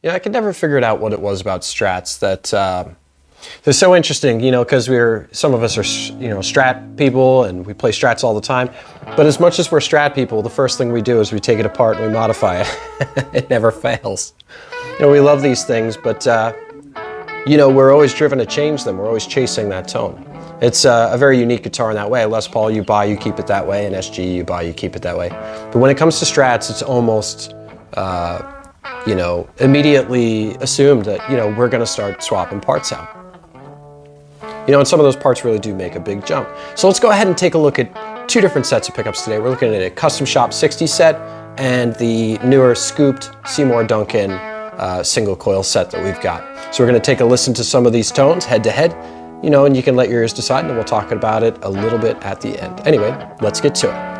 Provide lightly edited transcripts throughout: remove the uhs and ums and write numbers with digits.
I could never figure it out what it was about Strats that they're so interesting, because some of us are, Strat people and we play Strats all the time. But as much as we're Strat people, the first thing we do is we take it apart and we modify it. It never fails. We love these things, but we're always driven to change them. We're always chasing that tone. It's a very unique guitar in that way. Les Paul, you buy, you keep it that way, and SG, you buy, you keep it that way. But when it comes to Strats, it's almost, immediately assumed that, we're going to start swapping parts out. And some of those parts really do make a big jump. So let's go ahead and take a look at two different sets of pickups today. We're looking at a custom shop 60s set and the newer scooped Seymour Duncan single coil set that we've got. So we're going to take a listen to some of these tones head to head, and you can let your ears decide, and then we'll talk about it a little bit at the end. Anyway, let's get to it.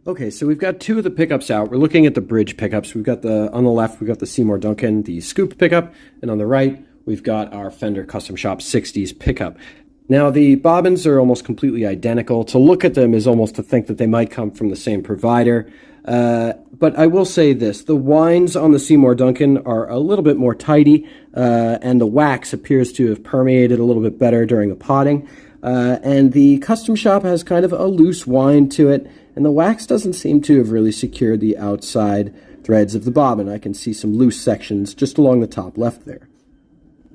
Okay, so we've got two of the pickups out. We're looking at the bridge pickups. We've got on the left, we've got the Seymour Duncan, the scoop pickup, and on the right, we've got our Fender Custom Shop 60s pickup. Now, the bobbins are almost completely identical. To look at them is almost to think that they might come from the same provider. But I will say this, the winds on the Seymour Duncan are a little bit more tidy, and the wax appears to have permeated a little bit better during the potting. And the Custom Shop has kind of a loose wind to it, and the wax doesn't seem to have really secured the outside threads of the bobbin. I can see some loose sections just along the top left there.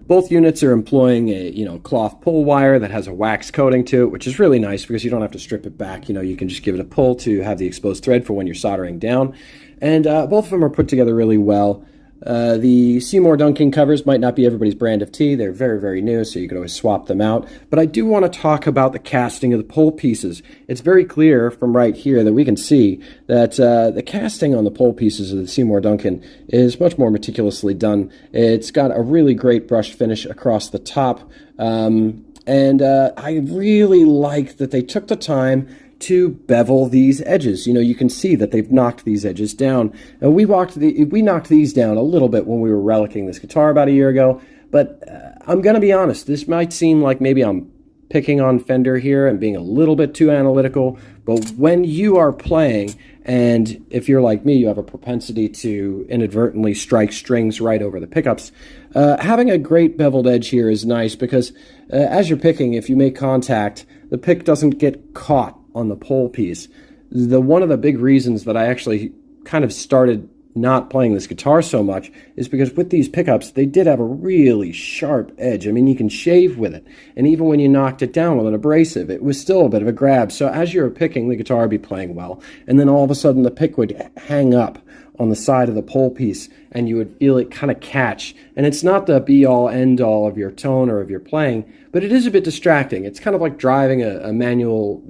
Both units are employing a cloth pull wire that has a wax coating to it, which is really nice because you don't have to strip it back. You can just give it a pull to have the exposed thread for when you're soldering down. And both of them are put together really well. The Seymour Duncan covers might not be everybody's brand of tea. They're very, very new, so you can always swap them out. But I do want to talk about the casting of the pole pieces. It's very clear from right here that we can see that the casting on the pole pieces of the Seymour Duncan is much more meticulously done. It's got a really great brush finish across the top. And I really like that they took the time to bevel these edges. You can see that they've knocked these edges down. And we knocked these down a little bit when we were relicking this guitar about a year ago, but I'm going to be honest, this might seem like maybe I'm picking on Fender here and being a little bit too analytical, but when you are playing, and if you're like me, you have a propensity to inadvertently strike strings right over the pickups, having a great beveled edge here is nice because as you're picking, if you make contact, the pick doesn't get caught on the pole piece. One of the big reasons that I actually kind of started not playing this guitar so much is because with these pickups, they did have a really sharp edge. I mean, you can shave with it. And even when you knocked it down with an abrasive, it was still a bit of a grab. So as you were picking, the guitar would be playing well. And then all of a sudden, the pick would hang up on the side of the pole piece, and you would feel it kind of catch. And it's not the be-all, end-all of your tone or of your playing, but it is a bit distracting. It's kind of like driving a manual,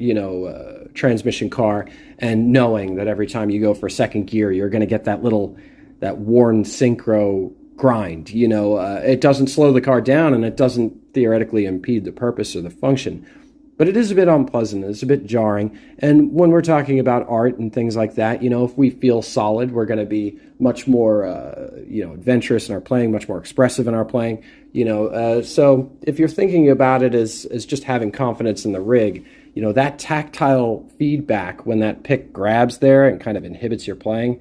transmission car and knowing that every time you go for second gear, you're going to get that worn synchro grind. It doesn't slow the car down, and it doesn't theoretically impede the purpose or the function. But it is a bit unpleasant, it's a bit jarring, and when we're talking about art and things like that, if we feel solid, we're going to be much more, adventurous in our playing, much more expressive in our playing, so if you're thinking about it as just having confidence in the rig, that tactile feedback when that pick grabs there and kind of inhibits your playing,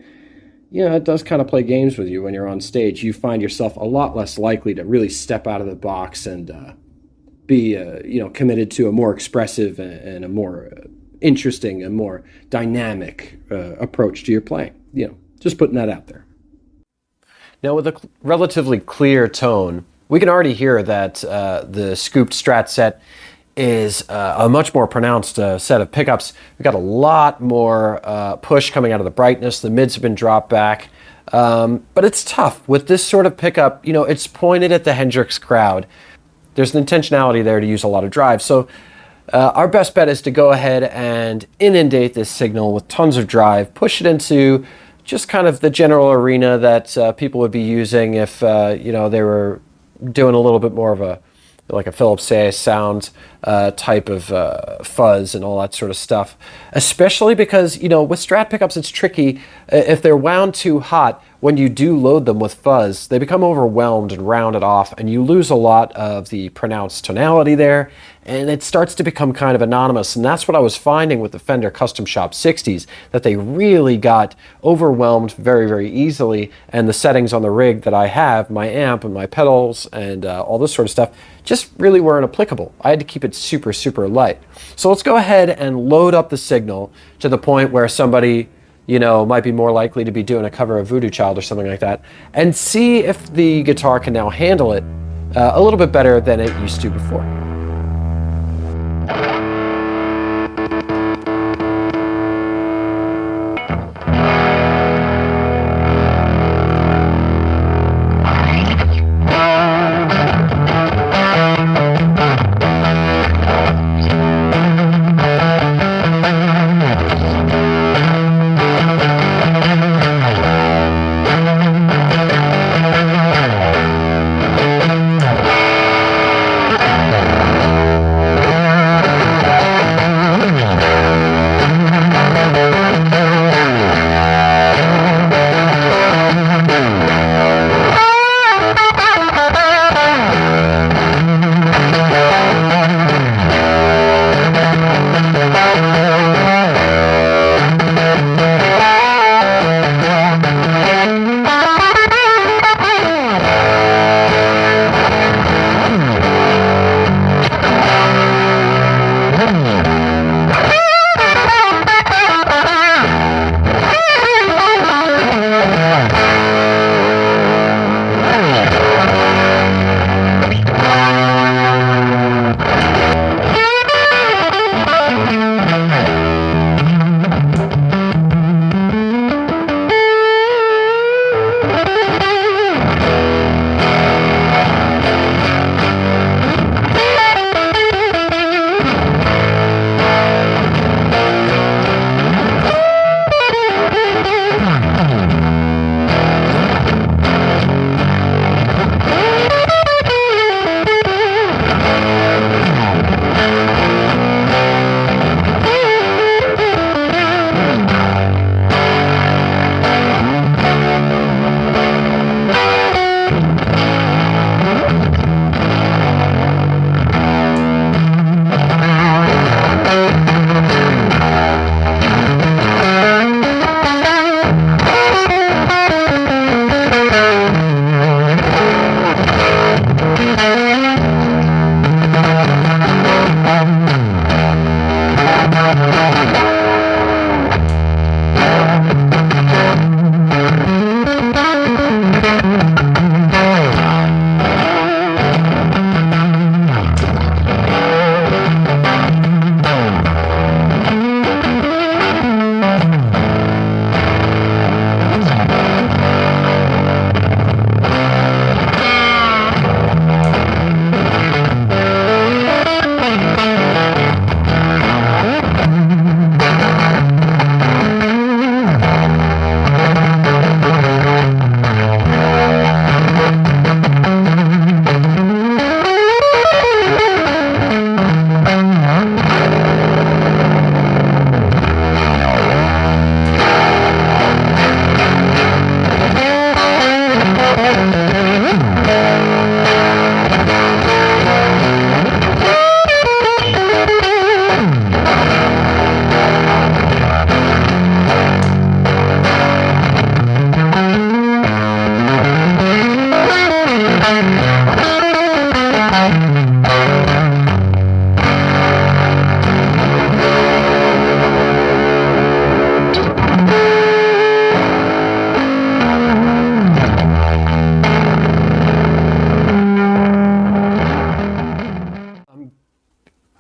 it does kind of play games with you when you're on stage. You find yourself a lot less likely to really step out of the box and be committed to a more expressive and a more interesting and more dynamic approach to your playing. Just putting that out there. Now, with a relatively clear tone, we can already hear that the scooped Strat set is a much more pronounced set of pickups. We've got a lot more push coming out of the brightness. The mids have been dropped back. But it's tough. With this sort of pickup, it's pointed at the Hendrix crowd. There's an intentionality there to use a lot of drive. So our best bet is to go ahead and inundate this signal with tons of drive, push it into just kind of the general arena that people would be using if they were doing a little bit more of a Philips Say sound type of fuzz and all that sort of stuff. Especially because, with Strat pickups, it's tricky. If they're wound too hot, when you do load them with fuzz, they become overwhelmed and rounded off, and you lose a lot of the pronounced tonality there, and it starts to become kind of anonymous. And that's what I was finding with the Fender Custom Shop 60s, that they really got overwhelmed very, very easily, and the settings on the rig that I have, my amp and my pedals and all this sort of stuff, just really weren't applicable. I had to keep it super, super light. So let's go ahead and load up the signal to the point where somebody might be more likely to be doing a cover of Voodoo Child or something like that, and see if the guitar can now handle it a little bit better than it used to before.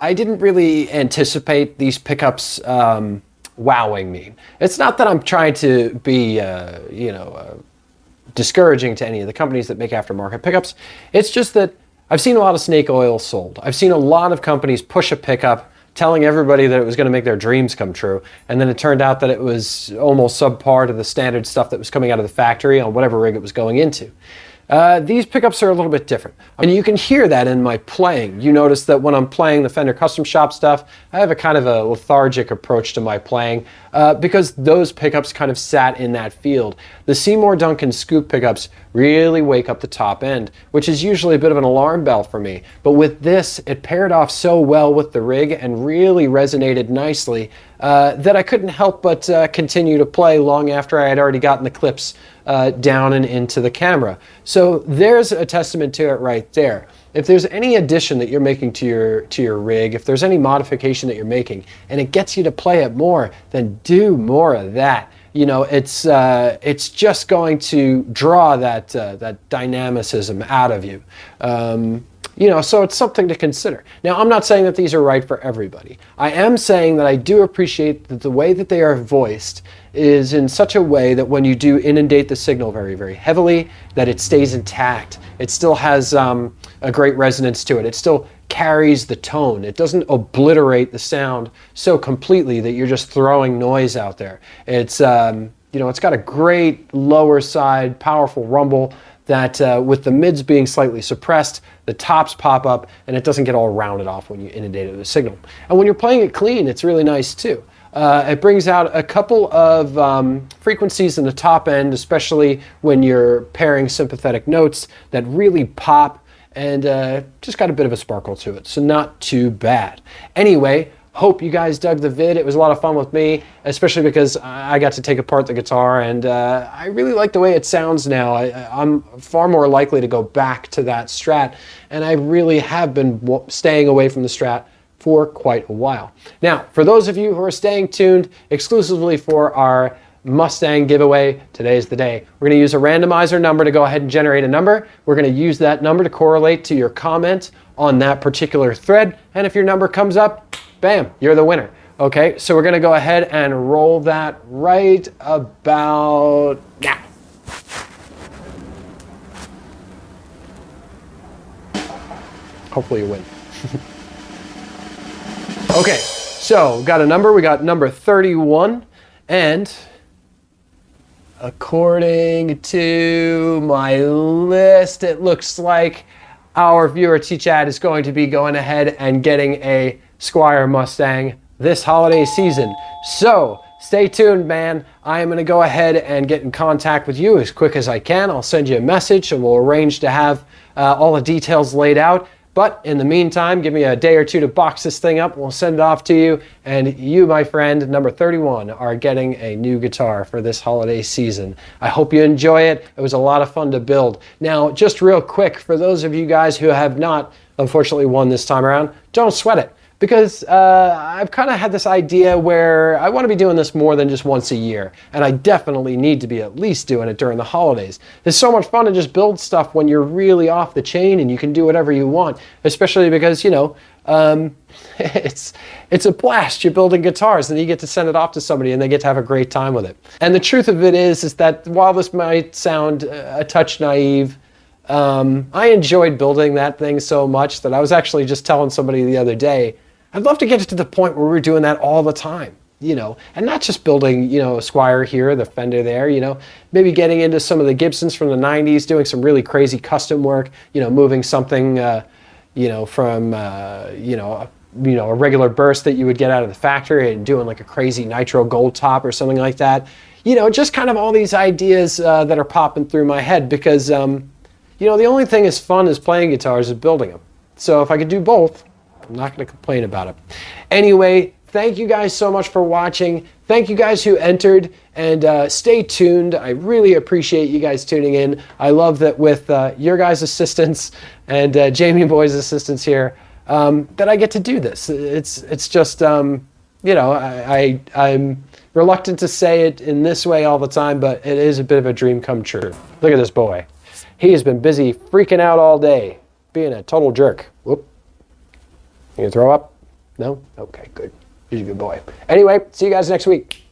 I didn't really anticipate these pickups wowing me. It's not that I'm trying to be, discouraging to any of the companies that make aftermarket pickups. It's just that I've seen a lot of snake oil sold. I've seen a lot of companies push a pickup telling everybody that it was going to make their dreams come true, and then it turned out that it was almost subpar to the standard stuff that was coming out of the factory on whatever rig it was going into. These pickups are a little bit different, and you can hear that in my playing. You notice that when I'm playing the Fender Custom Shop stuff, I have a kind of a lethargic approach to my playing because those pickups kind of sat in that field. The Seymour Duncan scoop pickups really wake up the top end, which is usually a bit of an alarm bell for me. But with this, it paired off so well with the rig and really resonated nicely that I couldn't help but continue to play long after I had already gotten the clips down and into the camera. So there's a testament to it right there. If there's any addition that you're making to your rig, if there's any modification that you're making, and it gets you to play it more, then do more of that. You know, it's just going to draw that dynamicism out of you. So it's something to consider. Now, I'm not saying that these are right for everybody. I am saying that I do appreciate that the way that they are voiced is in such a way that when you do inundate the signal very, very heavily, that it stays intact. It still has a great resonance to it. It still carries the tone. It doesn't obliterate the sound so completely that you're just throwing noise out there. It's it's got a great lower side, powerful rumble that with the mids being slightly suppressed, the tops pop up and it doesn't get all rounded off when you inundate it with a signal. And when you're playing it clean, it's really nice too. It brings out a couple of frequencies in the top end, especially when you're pairing sympathetic notes that really pop and just got a bit of a sparkle to it. So not too bad. Anyway, hope you guys dug the vid. It was a lot of fun with me, especially because I got to take apart the guitar and I really like the way it sounds now. I'm far more likely to go back to that Strat, and I really have been staying away from the Strat for quite a while. Now, for those of you who are staying tuned exclusively for our Mustang giveaway, today's the day. We're going to use a randomizer number to go ahead and generate a number. We're going to use that number to correlate to your comment on that particular thread, and if your number comes up, bam, you're the winner. Okay, so we're going to go ahead and roll that right about now. Hopefully you win. Okay, so got a number. We got number 31, and according to my list, it looks like our viewer T-Chad is going to be going ahead and getting a Squire Mustang this holiday season. So stay tuned, man. I am going to go ahead and get in contact with you as quick as I can. I'll send you a message and we'll arrange to have all the details laid out. But in the meantime, give me a day or two to box this thing up. We'll send it off to you. And you, my friend, number 31, are getting a new guitar for this holiday season. I hope you enjoy it. It was a lot of fun to build. Now, just real quick, for those of you guys who have not, unfortunately, won this time around, don't sweat it. because I've kind of had this idea where I want to be doing this more than just once a year, and I definitely need to be at least doing it during the holidays. It's so much fun to just build stuff when you're really off the chain and you can do whatever you want, especially because, you know, it's a blast. You're building guitars and you get to send it off to somebody and they get to have a great time with it. And the truth of it is that while this might sound a touch naive, I enjoyed building that thing so much that I was actually just telling somebody the other day, I'd love to get to the point where we're doing that all the time, you know, and not just building, you know, a Squire here, the Fender there, you know, maybe getting into some of the Gibsons from the 90s, doing some really crazy custom work, you know, moving something, you know, from, you know, a regular burst that you would get out of the factory and doing like a crazy nitro gold top or something like that. You know, just kind of all these ideas that are popping through my head because, you know, the only thing as fun as playing guitars is building them. So if I could do both, I'm not going to complain about it. Anyway, thank you guys so much for watching. Thank you guys who entered, and stay tuned. I really appreciate you guys tuning in. I love that with your guys' assistance and Jamie Boy's assistance here, that I get to do this. It's just, you know, I'm reluctant to say it in this way all the time, but it is a bit of a dream come true. Look at this boy. He has been busy freaking out all day, being a total jerk. Whoop. You gonna throw up? No? Okay, good. He's a good boy. Anyway, see you guys next week.